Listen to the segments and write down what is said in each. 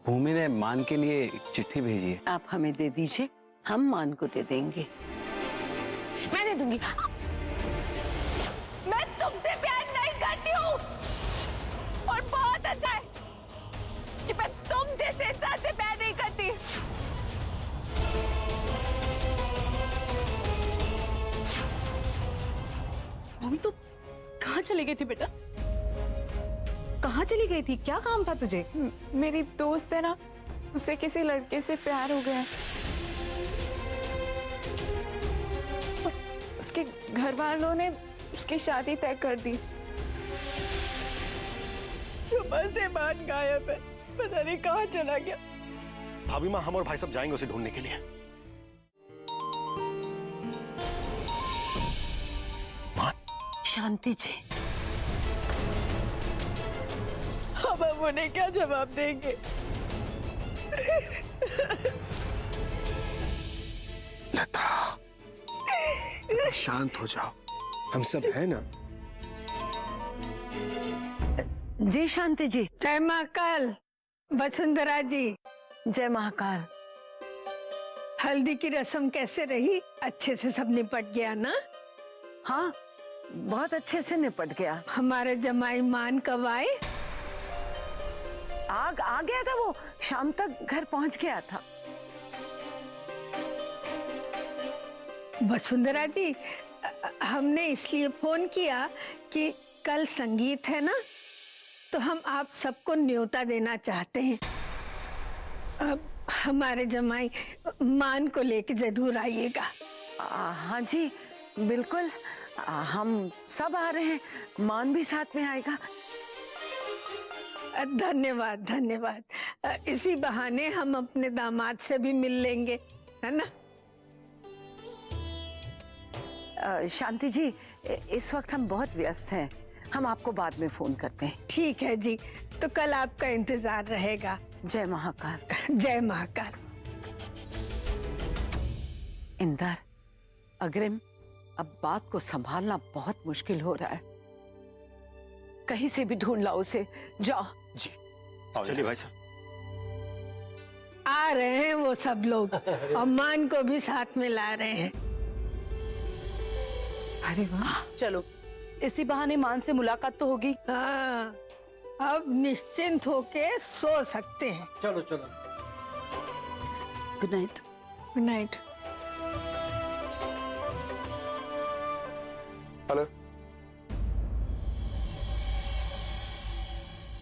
भूमि ने मान के लिए एक चिट्ठी भेजी है। आप हमें दे दीजिए, हम मान को दे देंगे। मैं दे दूंगी। मैं तुमसे प्यार नहीं करती हूँ और बहुत अच्छा है कि मैं तुम जैसे इंसान से प्यार नहीं करती। मम्मी तो कहाँ चली गई थी बेटा? कहाँ चली गई थी? क्या काम था तुझे? मेरी दोस्त है ना, उसे किसी लड़के से प्यार हो गया। उसके घर वालों ने उसकी शादी तय कर दी। सुबह से मान गायब है, पता नहीं कहाँ चला गया। भाभी माँ, हम और भाई सब जाएंगे उसे ढूंढने के लिए। शांति जी, अब हम उन्हें क्या जवाब देंगे? लता, शांत हो जाओ, हम सब हैं ना। जी शांति जी। जय महाकाल। वसुंधरा जी, जय महाकाल। हल्दी की रस्म कैसे रही? अच्छे से सब निपट गया ना? हाँ, बहुत अच्छे से निपट गया। हमारे जमाई मान कब आए? आ गया था, वो शाम तक घर पहुंच गया था। वसुंधरा जी, हमने इसलिए फोन किया कि कल संगीत है ना, तो हम आप सबको न्योता देना चाहते हैं। अब हमारे जमाई मान को लेके जरूर आइएगा। हाँ जी, बिल्कुल, हम सब आ रहे हैं, मान भी साथ में आएगा। धन्यवाद धन्यवाद। इसी बहाने हम अपने दामाद से भी मिल लेंगे, है ना? शांति जी, इस वक्त हम बहुत व्यस्त हैं, हम आपको बाद में फोन करते हैं। ठीक है जी, तो कल आपका इंतजार रहेगा। जय महाकाल। जय महाकाल। इंदर, अग्रिम, अब बात को संभालना बहुत मुश्किल हो रहा है, कहीं से भी ढूंढ लाओ उसे। जाओ जी, चलिए भाई साहब। आ रहे हैं वो सब लोग और मान को भी साथ में ला रहे हैं। अरे वाह, चलो, इसी बहाने मान से मुलाकात तो होगी। हाँ, अब निश्चिंत होके सो सकते हैं। चलो चलो। Good night. Good night. Hello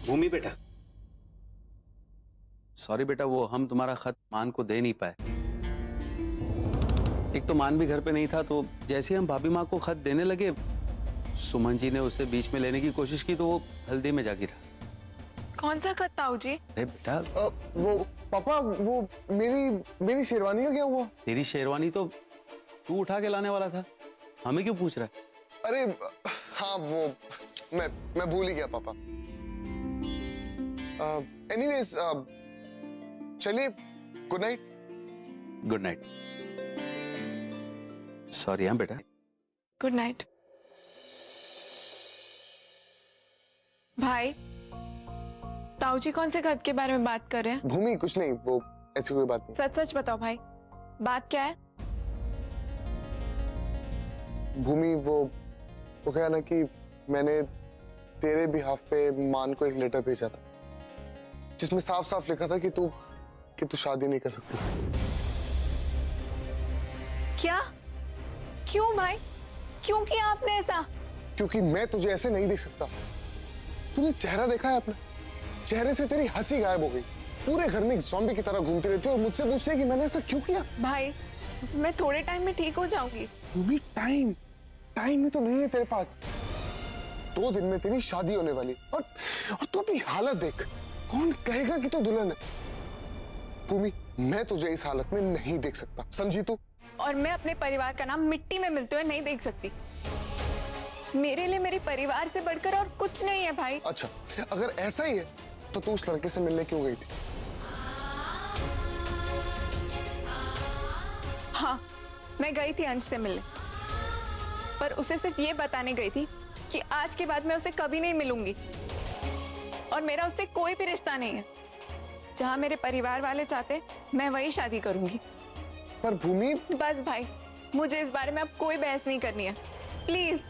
Bhumi बेटा, सॉरी बेटा, वो हम तुम्हारा खत मान को दे नहीं पाए। एक तो मान भी घर पे नहीं था, तो जैसे हम भाभी माँ को खत देने लगे, सुमन जी ने उसे बीच में लेने की कोशिश की, तो वो हल्दी में जा गिरा। कौन सा खत ताऊ जी? अरे बेटा, वो पापा, वो मेरी शेरवानी का क्या हुआ? तेरी शेरवानी तो तू उठा के लाने वाला था, हमें क्यों पूछ रहा है? अरे हाँ, वो मैं भूल ही गया पापा। एनीवेज, चलिए, good night. Good night. Sorry हाँ बेटा। Good night. भाई, ताऊ जी कौन से खत के बारे में बात कर रहे हैं? भूमि, कुछ नहीं, वो ऐसी कोई बात नहीं। सच सच बताओ भाई, बात क्या है? भूमि, वो कहा ना कि मैंने तेरे बिहाफ पे मान को एक लेटर भेजा था, जिसमें साफ साफ लिखा था कि तू शादी नहीं कर सकती। क्या? क्यों भाई, क्यों किया आपने ऐसा? क्योंकि मैं तुझे ऐसे नहीं देख सकता। तूने चेहरा देखा है अपना? चेहरे से तेरी हंसी गायब हो गई। पूरे घर में एक ज़ॉम्बी की तरह घूमती रहती है और मुझसे पूछती है कि मैंने ऐसा क्यों किया। भाई, मैं थोड़े टाइम में ठीक हो जाऊंगी। भूमि, टाइम ही तो नहीं है तेरे पास। 2 दिन में तेरी शादी होने वाली, और तू अपनी हालत देख। कौन कहेगा कि तू दुल्हन है? भूमि, मैं तुझे इस हालत में नहीं देख सकता, समझी तू? और मैं अपने परिवार का नाम मिट्टी में मिलते हुए नहीं देख सकती। मेरे लिए मेरे परिवार से बढ़कर और कुछ नहीं है भाई। अच्छा, अगर ऐसा ही है तो तू उस लड़के से मिलने क्यों गई थी? हाँ, मैं गई थी अंश से मिलने, पर उसे सिर्फ ये बताने गई थी कि आज के बाद मैं उसे कभी नहीं मिलूंगी और मेरा उससे कोई भी रिश्ता नहीं है। जहाँ मेरे परिवार वाले चाहते मैं वही शादी करूंगी। पर भूमि, बस भाई, मुझे इस बारे में अब कोई बहस नहीं करनी है, प्लीज।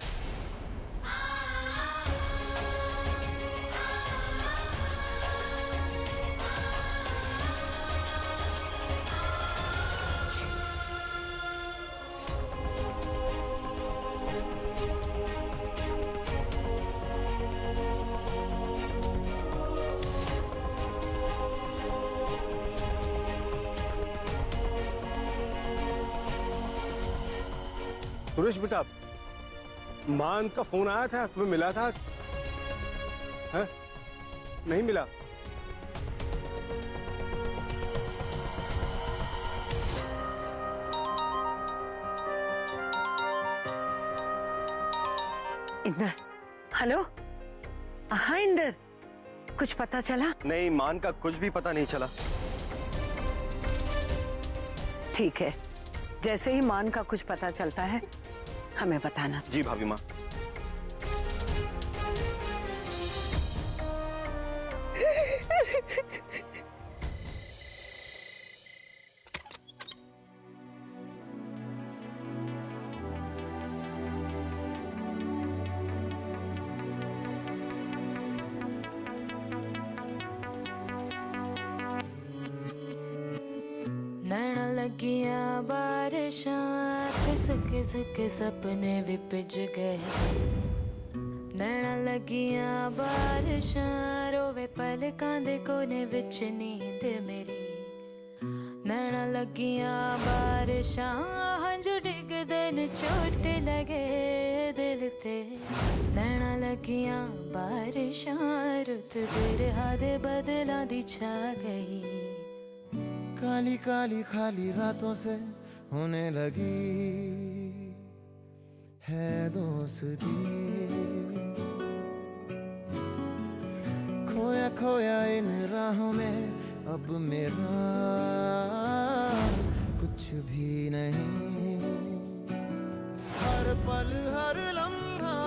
सुरेश बेटा, मान का फोन आया था, तुम्हें मिला था? है? नहीं मिला? इंदर, हेलो। हाँ इंदर, कुछ पता चला? नहीं, मान का कुछ भी पता नहीं चला। ठीक है, जैसे ही मान का कुछ पता चलता है हमें बताना। जी भाभी माँ। नैना लगियां बारिशां खिसक के सपने भी पिज गए। नैना लगियां बारिशां रोवे पलकां दे कोने विच नींद मेरी। नैना लगियां बारिशां हंझू डिगदे न चोट लगे दिल ते। नैना लगियां बारिशां रुत बिरहा दे बदलां दी छा गई। काली काली खाली रातों से होने लगी है दोस्ती। खोया खोया इन राहों में अब मेरा कुछ भी नहीं। हर पल हर लम्हा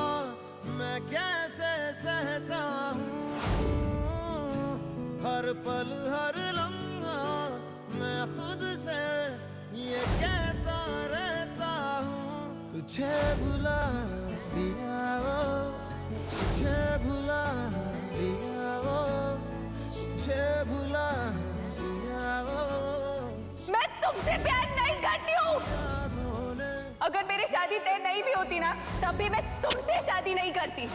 मैं कैसे सहता हूँ। हर पल हर लम्हा मैं खुद से ये कहता रहता हूँ। तुझे भुला दिया वो, तुझे भुला दिया वो, तुझे भुला दिया वो। मैं तुमसे प्यार नहीं करती हूँ। अगर मेरी शादी तय नहीं भी होती ना, तब भी मैं तुमसे शादी नहीं करती।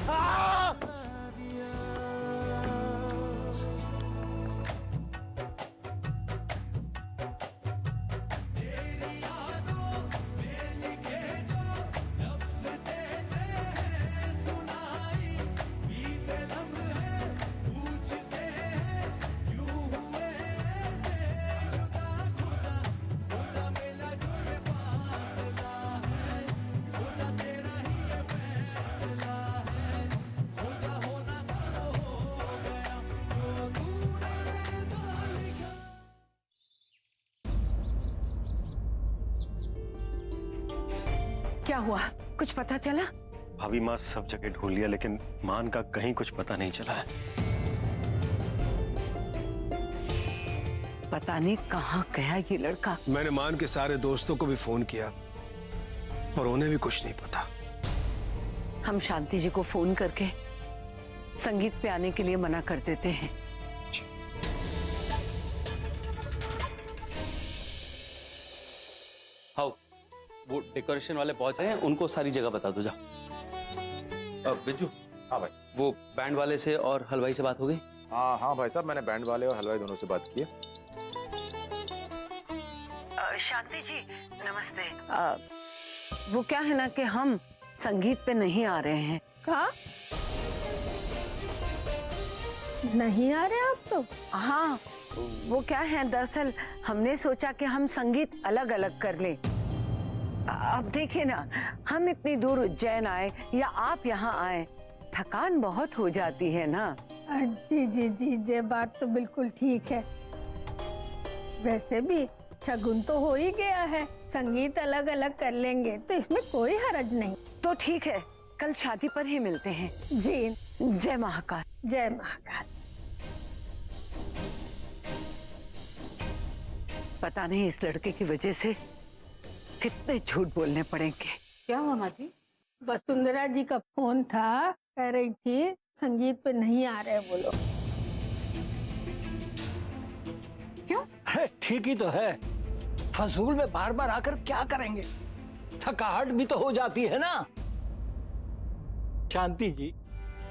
क्या हुआ, कुछ पता चला? भाभी माँ, सब जगह ढूंढ लिया लेकिन मान का कहीं कुछ पता नहीं चला है। पता नहीं कहाँ गया ये लड़का। मैंने मान के सारे दोस्तों को भी फोन किया पर उन्हें भी कुछ नहीं पता। हम शांति जी को फोन करके संगीत पे आने के लिए मना कर देते हैं। हाँ, वो डेकोरेशन वाले पहुंच रहे हैं, उनको सारी जगह बता दो। जा बिज्जू। हाँ भाई। वो बैंड वाले से और हलवाई से बात हो गई? हाँ भाई साहब, मैंने बैंड वाले और हलवाई दोनों से बात की है। शांति जी नमस्ते। वो क्या है ना कि हम संगीत पे नहीं आ रहे हैं। कहा नहीं आ रहे आप तो? हाँ, वो क्या है, दरअसल हमने सोचा कि हम संगीत अलग अलग कर लें। अब देखिए ना, हम इतनी दूर उज्जैन आए या आप यहाँ आए, थकान बहुत हो जाती है ना। जी जी जी, ये बात तो बिल्कुल ठीक है। वैसे भी शगुन तो हो ही गया है, संगीत अलग अलग कर लेंगे तो इसमें कोई हर्ज नहीं। तो ठीक है, कल शादी पर ही मिलते हैं। जी, जय महाकाल। जय महाकाल। पता नहीं इस लड़के की वजह से कितने झूठ बोलने पड़ेंगे। क्या हुआ माँ जी? वसुंधरा जी का फोन था, कह रही थी संगीत पे नहीं आ रहे वो लोग। ठीक ही तो है, फजूल में बार बार आकर क्या करेंगे, थकावट भी तो हो जाती है ना। शांति जी,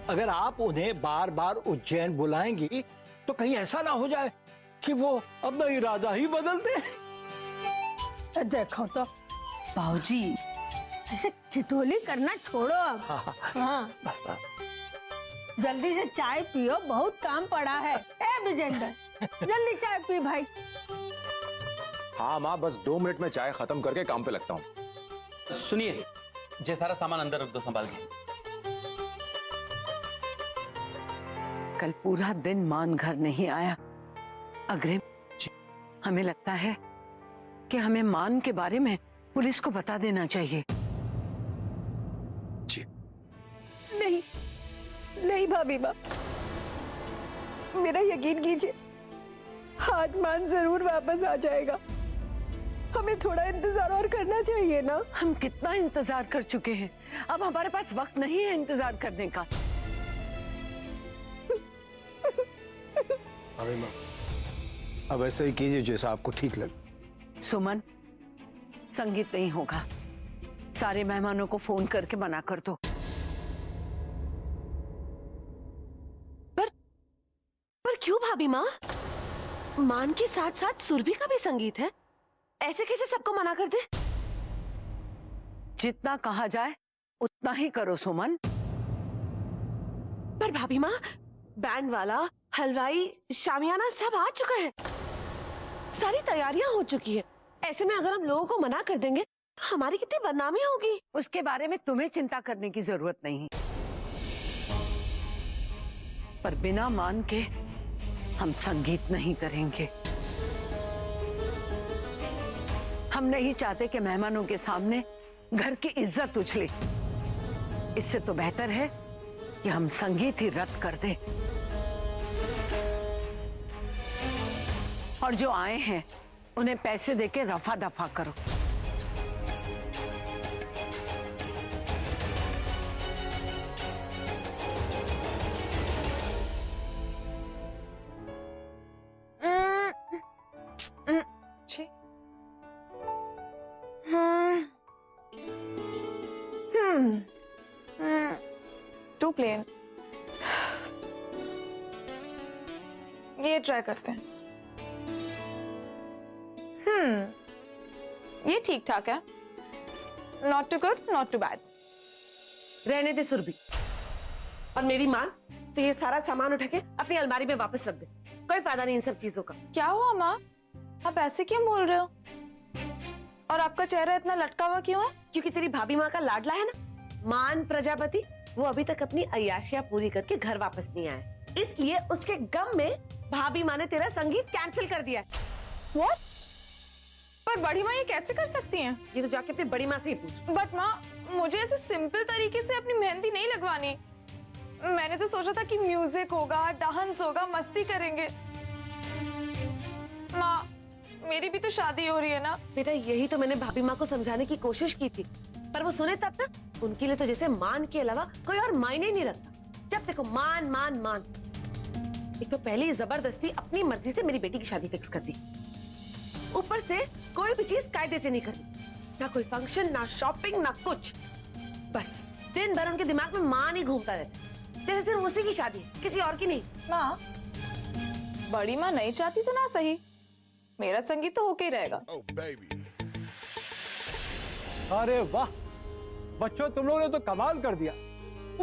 अगर आप उन्हें बार बार उज्जैन बुलाएंगी तो कहीं ऐसा ना हो जाए कि वो अपना इरादा ही बदल दे। देखो तो बाबूजी, ऐसे ठिठोली करना छोड़ो अब। हाँ, जल्दी से चाय पियो, बहुत काम पड़ा है। ए विजेंद्र, जल्दी चाय पी भाई। हाँ माँ, बस 2 मिनट में चाय खत्म करके काम पे लगता हूँ। सुनिए, ये सारा सामान अंदर रख दो संभाल के। कल पूरा दिन मान घर नहीं आया। अग्रिम, हमें लगता है कि हमें मान के बारे में पुलिस को बता देना चाहिए। नहीं नहीं भाभी माँ, मेरा यकीन कीजिए, आज मान जरूर वापस आ जाएगा। हमें थोड़ा इंतजार और करना चाहिए ना। हम कितना इंतजार कर चुके हैं, अब हमारे पास वक्त नहीं है इंतजार करने का। अबे माँ, अब ऐसा ही कीजिए जैसा आपको ठीक लगे। सुमन, संगीत नहीं होगा, सारे मेहमानों को फोन करके मना कर दो। पर क्यों भाभी माँ? मान के साथ साथ सुरभि का भी संगीत है, ऐसे कैसे सबको मना कर दे? जितना कहा जाए उतना ही करो सुमन। पर भाभी माँ, बैंड वाला, हलवाई, शामियाना सब आ चुका है, सारी तैयारियां हो चुकी है। ऐसे में अगर हम लोगों को मना कर देंगे तो हमारी कितनी बदनामी होगी। उसके बारे में तुम्हें चिंता करने की जरूरत नहीं, पर बिना मान के हम संगीत नहीं करेंगे। हम नहीं चाहते कि मेहमानों के सामने घर की इज्जत उछले। इससे तो बेहतर है कि हम संगीत ही रद्द कर दें। और जो आए हैं उन्हें पैसे देके रफा दफा करो। टू प्लेन, ये ट्राई करते हैं। ये ठीक ठाक है, not too good not too bad. रहने दे सुरभि, और मेरी मान तो ये सारा सामान उठा के अपनी अलमारी में वापस रख दे। कोई फायदा नहीं इन सब चीजों का। क्या हुआ माँ, आप ऐसे क्यों बोल रहे हो? और आपका चेहरा इतना लटका हुआ क्यों है? क्योंकि तेरी भाभी माँ का लाडला है ना, मान प्रजापति, वो अभी तक अपनी अय्याशियां पूरी करके घर वापस नहीं आया, इसलिए उसके गम में भाभी माँ ने तेरा संगीत कैंसिल कर दिया। What? पर बड़ी माँ ये कैसे कर सकती हैं? ये तो जाके अपनी बड़ी माँ से ही पूछ। बट माँ, मुझे ऐसे सिंपल तरीके से अपनी मेहंदी नहीं लगवानी। मैंने तो सोचा था कि म्यूजिक होगा, डांस होगा, मस्ती करेंगे। माँ, मेरी भी तो शादी हो रही है ना। बेटा, यही तो मैंने भाभी माँ को समझाने की कोशिश की थी, पर वो सुने तब ना। उनके लिए तो जैसे मान के अलावा कोई और मायने नहीं रखता। जब देखो मान मान मान। एक तो पहले जबरदस्ती अपनी मर्जी से मेरी बेटी की शादी फिक्स कर दी, ऊपर से कोई भी चीज कायदे से नहीं करती, ना कोई फंक्शन, ना शॉपिंग, ना कुछ। बस दिन भर उनके दिमाग में मान ही घूमता रहता, जैसे सिर्फ उसी की शादी, किसी और की नहीं। माँ, बड़ी माँ नहीं चाहती तो ना सही, मेरा संगीत तो होके ही रहेगा। अरे वाह बच्चों, तुम लोगों ने तो कमाल कर दिया।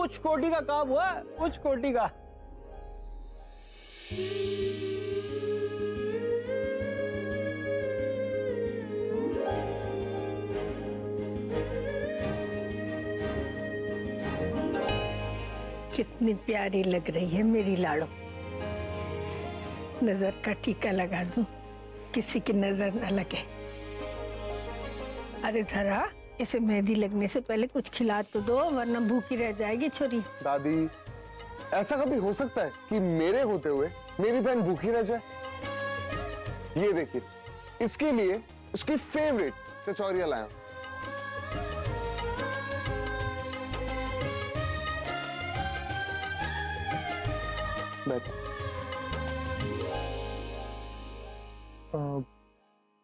उच्च कोटि का काम हुआ, उच्च कोटि का। कितनी प्यारी लग रही है मेरी लाड़ो। नजर का टीका लगा दूं, किसी की नजर न लगे। अरे धरा, इसे मेहंदी लगने से पहले कुछ खिला तो दो, वरना भूखी रह जाएगी छोरी। दादी, ऐसा कभी हो सकता है कि मेरे होते हुए मेरी बहन भूखी रह जाए? ये देखिए, इसके लिए उसकी फेवरेट कचौरियां लाया हूं। बैठ।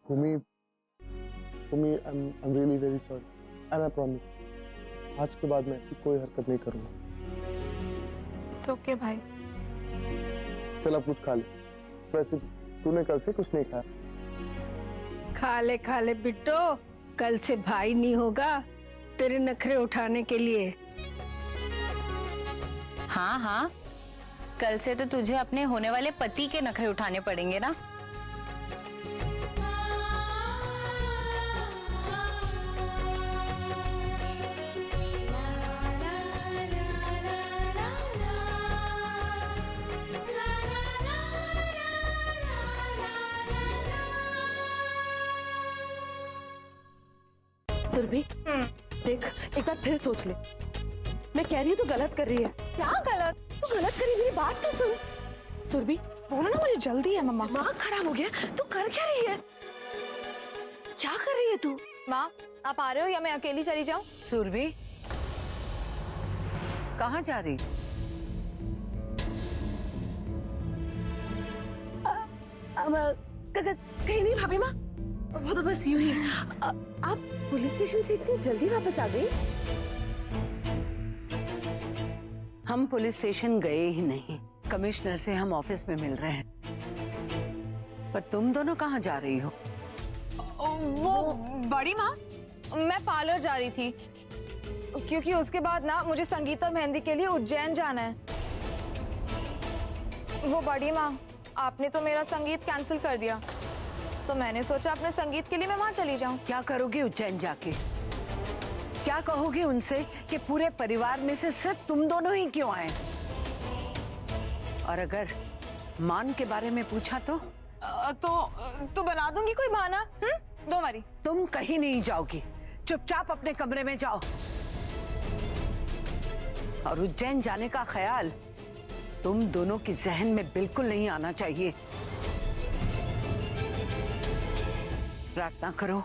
भूमि, I'm really very sorry and I promise आज के बाद मैं ऐसी कोई हरकत नहीं करूंगा। इट्स ओके भाई। चल अब कुछ खा ले, वैसे भी तूने कल से कुछ नहीं खाया। खा ले बिट्टो, कल से भाई नहीं होगा तेरे नखरे उठाने के लिए। हाँ हाँ, कल से तो तुझे अपने होने वाले पति के नखरे उठाने पड़ेंगे ना। सुरभि, देख एक बार फिर सोच ले। मैं कह रही हूँ तू गलत कर रही है। क्या गलत? तू गलत कर रही है, मेरी बात तो सुन। सुरभि, बोलो ना, मुझे जल्दी है मम्मा। दिमाग खराब हो गया। तू कर क्या रही है? क्या कर रही है तू? माँ, आप आ रहे हो या मैं अकेली चली जाऊँ? सुरभि, कहाँ जा रही? कहीं नहीं भाभी माँ, वो तो बस यूं ही। आप पुलिस स्टेशन से इतनी जल्दी वापस आ गई? हम पुलिस स्टेशन गए ही नहीं, कमिश्नर से हम ऑफिस में मिल रहे हैं। पर तुम दोनों कहाँ जा रही हो? वो बड़ी माँ, मैं पार्लर जा रही थी क्योंकि उसके बाद ना मुझे संगीत और मेहंदी के लिए उज्जैन जाना है। वो बड़ी माँ, आपने तो मेरा संगीत कैंसिल कर दिया, तो मैंने सोचा अपने संगीत के लिए मैं वहां चली जाऊं। क्या करोगे उज्जैन जाके? क्या कहोगे उनसे कि पूरे परिवार में से सिर्फ तुम दोनों ही क्यों आए? और अगर मान के बारे में पूछा तो बना दूंगी कोई बहाना। Don't worry. तुम कहीं नहीं जाओगी, चुपचाप अपने कमरे में जाओ। और उज्जैन जाने का ख्याल तुम दोनों की जहन में बिल्कुल नहीं आना चाहिए। प्रार्थना करो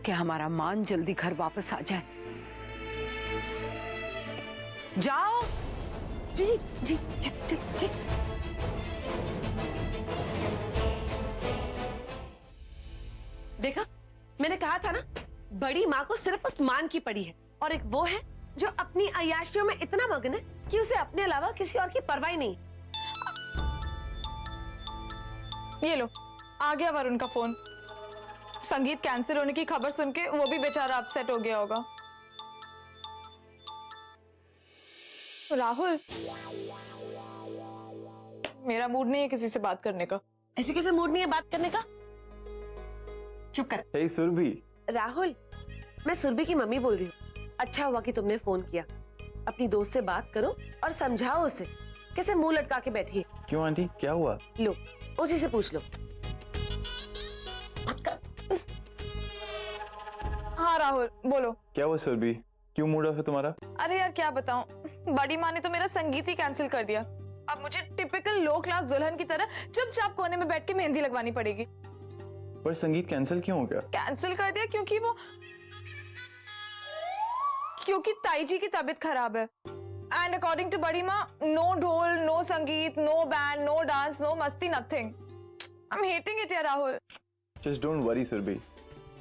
कि हमारा मान जल्दी घर वापस आ जाए। जाओ। जी जी जी जी जी। देखा, मैंने कहा था ना, बड़ी माँ को सिर्फ उस मान की पड़ी है, और एक वो है जो अपनी अय्याशियों में इतना मग्न है कि उसे अपने अलावा किसी और की परवाह नहीं। ये लो, आ गया वरुण का फोन। संगीत कैंसिल होने की खबर सुन के वो भी बेचारा अपसेट हो गया होगा। राहुल, मेरा मूड नहीं है किसी से बात करने का। ऐसे कैसे मूड नहीं है बात करने का? चुप कर। हे सुरभि। राहुल, मैं सुरभि की मम्मी बोल रही हूँ। अच्छा हुआ कि तुमने फोन किया। अपनी दोस्त से बात करो और समझाओ उसे, कैसे मुंह लटका के बैठी है। क्यों आंटी, क्या हुआ? लो, उसी से पूछ लो। हाँ राहुल, बोलो। क्या हुआ सुरभि, क्यों मूड ऑफ है तुम्हारा? अरे यार क्या बताऊं, बड़ी माँ ने तो मेरा संगीत ही कैंसिल कर दिया। अब मुझे टिपिकल लो क्लास दुल्हन की तरह चुपचाप कोने में बैठ के मेहंदी लगवानी पड़ेगी। पर संगीत कैंसिल क्यों हो गया? कैंसिल कर दिया क्योंकि ताई जी की तबीयत खराब है। एंड अकॉर्डिंग टू बड़ी माँ, नो ढोल, नो संगीत, no band, no dance, no मस्ती, nothing. I am hating it यार Rahul. Just don't worry Surabhi,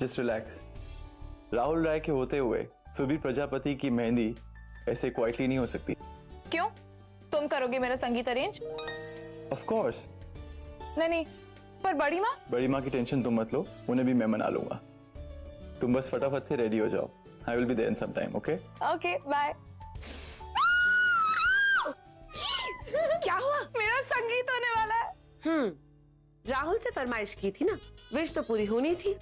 just relax. Rahul Rai के होते हुए सुरभि प्रजापति की मेहंदी ऐसे क्वाइटली नहीं हो सकती। क्यों? तुम करोगे मेरा संगीत अरेंज? Of course. नहीं, पर बड़ी माँ? बड़ी माँ की टेंशन तुम मत लो, उन्हें भी मैं मना लूंगा। तुम बस फटाफट से रेडी हो जाओ। I will be there in some time, okay? Okay, bye. क्या हुआ? मेरा संगीत होने वाला है। राहुल से फरमाइश की थी ना, विश तो पूरी होनी थी।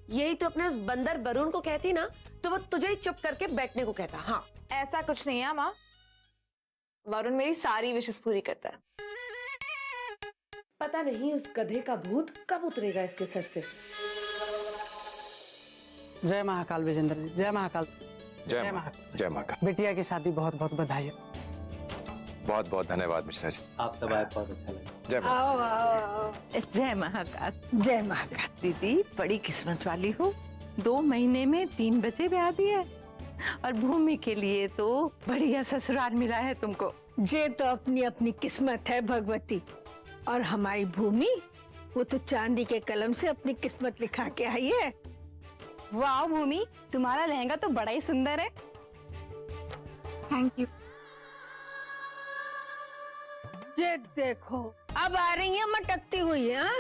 यही तो अपने उस बंदर वरुण को कहती ना, तो वो तुझे ही चुप करके बैठने को कहता। हाँ, ऐसा कुछ नहीं है माँ, वरुण मेरी सारी विशेष पूरी करता है। पता नहीं उस गधे का भूत कब उतरेगा इसके सर से। जय महाकाल विजेंद्र जी, जय महाकाल। जय महाकाल। बिटिया की शादी बहुत बहुत बधाई है। बहुत बहुत धन्यवाद मिश्रा जी। आप सब आए, बहुत अच्छा लगा। जय मां। आओ आओ आओ। जय महाकाल। जय महाकाल। दीदी बड़ी किस्मत वाली हो, 2 महीने में 3 बच्चे ब्याह दिए और भूमि के लिए तो बढ़िया ससुराल मिला है तुमको। ये तो अपनी अपनी किस्मत है भगवती, और हमारी भूमि वो तो चांदी के कलम से अपनी किस्मत लिखा के आई है। वाह भूमि, तुम्हारा लहंगा तो बड़ा ही सुंदर है। Thank you. ये देखो अब आ रही है मटकती हुई, हाँ?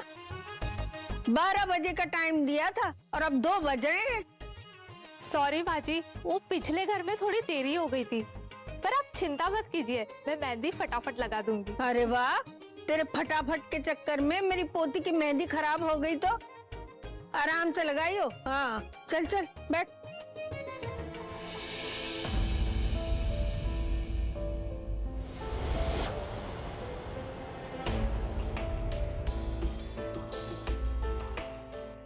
12 बजे का टाइम दिया था और अब 2 बज रहे हैं। सॉरी बाजी, वो पिछले घर में थोड़ी देरी हो गई थी, पर आप चिंता मत कीजिए, मैं मेहंदी फटाफट लगा दूंगी। अरे वाह, तेरे फटाफट के चक्कर में मेरी पोती की मेहंदी खराब हो गई तो आराम से लगाइयो। हाँ चल चल बैठ।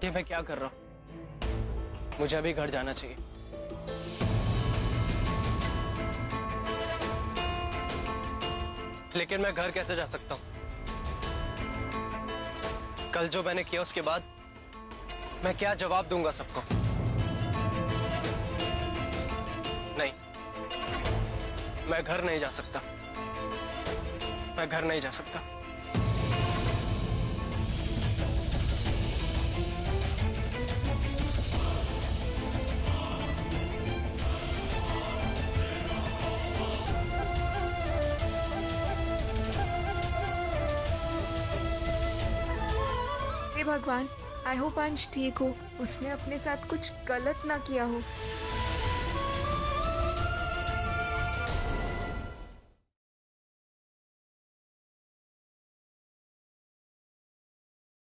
ये मैं क्या कर रहा हूँ? मुझे अभी घर जाना चाहिए। लेकिन मैं घर कैसे जा सकता हूँ? कल जो मैंने किया उसके बाद मैं क्या जवाब दूंगा सबको? नहीं, मैं घर नहीं जा सकता। मैं घर नहीं जा सकता। हे भगवान, आई होप अंश ठीक हो, उसने अपने साथ कुछ गलत ना किया हो।